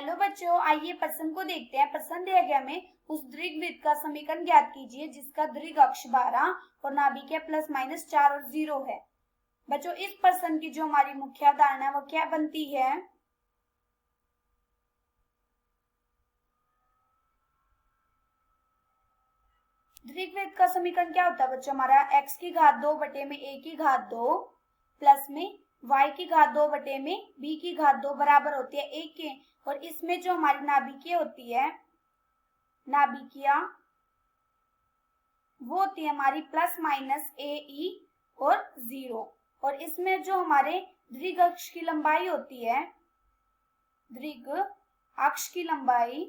Hello बच्चों, आइए प्रश्न को देखते हैं। प्रश्न दिया गया हमें उस द्विघवृत्त का समीकरण ज्ञात कीजिए जिसका दीर्घ अक्ष 12 और नाभिकीय प्लस माइनस 4 और 0 है। बच्चों, इस प्रश्न की जो हमारी मुख्य अवधारणा है वो क्या बनती है? द्विघवृत्त का समीकरण क्या होता है बच्चों? हमारा x की घात 2 बटे में a की घात 2 प्लस में y की घात 2 बटे में b की घात 2 बराबर होती है 1 के। और इसमें जो हमारी नाभिकीय होती है, नाभिकीय वो होती है हमारी प्लस माइनस a e और 0। और इसमें जो हमारे दीर्घ अक्ष की लंबाई होती है, दीर्घ अक्ष की लंबाई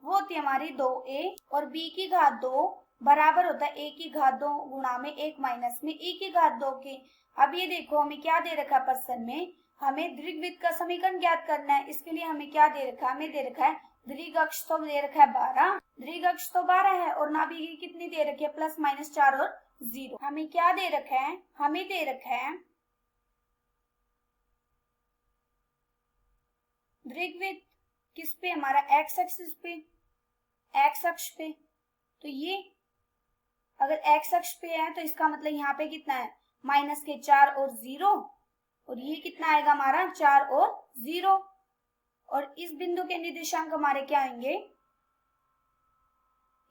वो होती है हमारी 2a और b की घात 2 बराबर होता है a की घात 2 गुणा में 1 माइनस में e की घात 2 के। अब ये देखो हमें क्या दे रखा है प्रश्न में, हमें द्विघवृत्त का समीकरण ज्ञात करना है। इसके लिए हमें क्या दे रखा है? हमें दे रखा है दीर्घ अक्ष तो दे रखा है 12, दीर्घ अक्ष तो 12 है और नाभिकीय कितनी दे रखी है? प्लस माइनस 4 और 0। हमें क्या दे रखा है? हमें दे रखा है द्विघवृत्त किस पे? हमारा एक्स एक्सिस पे, एक्स अक्ष पे। तो ये अगर एक्स अक्ष पे है तो इसका मतलब यहाँ पे कितना है? माइनस के 4 और 0। और ये कितना आएगा हमारा? 4 और 0। और इस बिंदु के निर्देशांक हमारे क्या होंगे?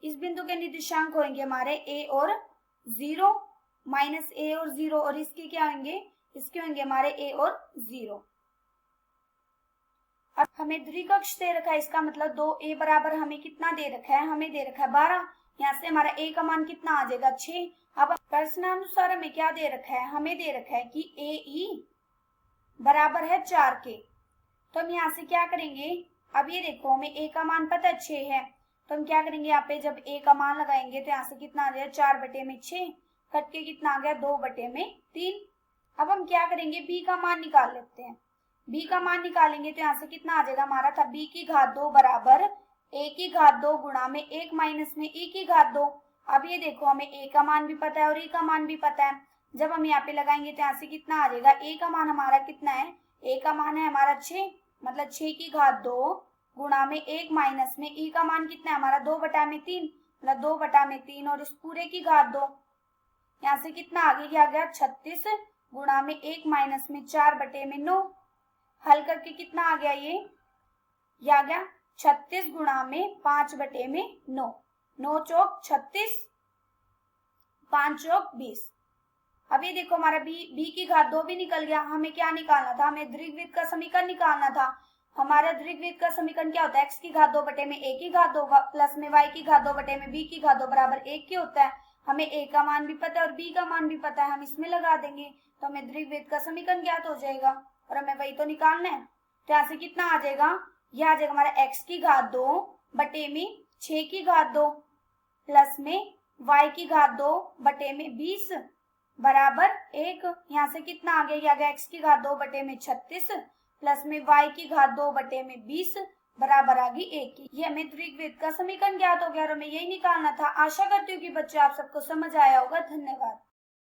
इस बिंदु के निर्देशांक होंगे हमारे a और 0, माइनस a और 0। और इसके क्या होंगे? इसके होंगे हमारे a और 0। अब हमें दीर्घ अक्ष दे रखा है, इसका मतलब 2a बराबर हमें कितना दे रखा है? हमें दे रखा है 12। यहाँ से हमारा a का मान कितना आ जाएगा? 6। अब प्रश्नानुसार हमें क्या दे रखा है? हमें दे रखा है कि ae बराबर है 4 के। तो हम यहाँ से क्या करेंगे? अब ये देखो हमें a का मान पता है 6 है, तो हम क्या करेंगे? यहाँ पे जब a का मान लगाएंगे तो यहाँ से कितना आ जाएगा? 4 बटे में 6 कट के कितना आ गया? 2 बटे में 3। अब हम क्या करेंगे? b का मान निकाल लेते हैं। b का मान निकालेंगे तो यहाँ से कितना आ जाएगा? हमारा था b की घात 2 बराबर a की घात 2 गुणा में 1 माइनस में e की घात 2। अब ये देखो हमें a का मान भी पता है और e का मान भी पता है। जब हम यहाँ पे लगाएंगे तो यहाँ से कितना आ जाएगा? a का मान हमारा कितना है? a का मान है हमारा 6, मतलब 6 की घात 2 गुणा में 1 माइनस में e का मान कितना है हमारा? 2 बटा में 3, मतलब 2 बटा में 3 और इस पूरे की घात 2। यहाँ से कितना आगे क्या गया? 36 गुणा में 1 माइनस में 4 बटे में 9। हल करके कितना आ गया? ये आ गया 36 गुणा में 5 बटे में 9। 9 चौक 36, 5 चौक 20। अब ये देखो हमारा b की घात 2 भी निकल गया। हमें क्या निकालना था? हमें द्विघवृत्त का समीकरण निकालना था। हमारा द्विघवृत्त का समीकरण क्या होता है? x की घात 2 बटे में a की घात 2 प्लस में y की घात 2 बटे में b की घात 2 बराबर 1 के होता है। हमें a का मान भी पता है और b का मान भी पता है, हम इसमें लगा देंगे तो हमें द्विघवृत्त का समीकरण ज्ञात हो जाएगा और हमें वही तो निकालना है। तो यहाँ से कितना आ जाएगा? यह आ जाएगा हमारा x की घात 2 बटे में 6 की घात 2 प्लस में y की घात 2 बटे में 20 बराबर 1। यहाँ से कितना आ गया? ये आ गया x की घात 2 बटे में 36 प्लस में y की घात 2 बटे में 20 बराबर आ गई 1 की। ये हमें द्विघवृत्त का समीकरण ज्ञात हो गया और हमें यही निकालना था। आशा करती हूँ कि बच्चे आप सबको समझ आया होगा। धन्यवाद।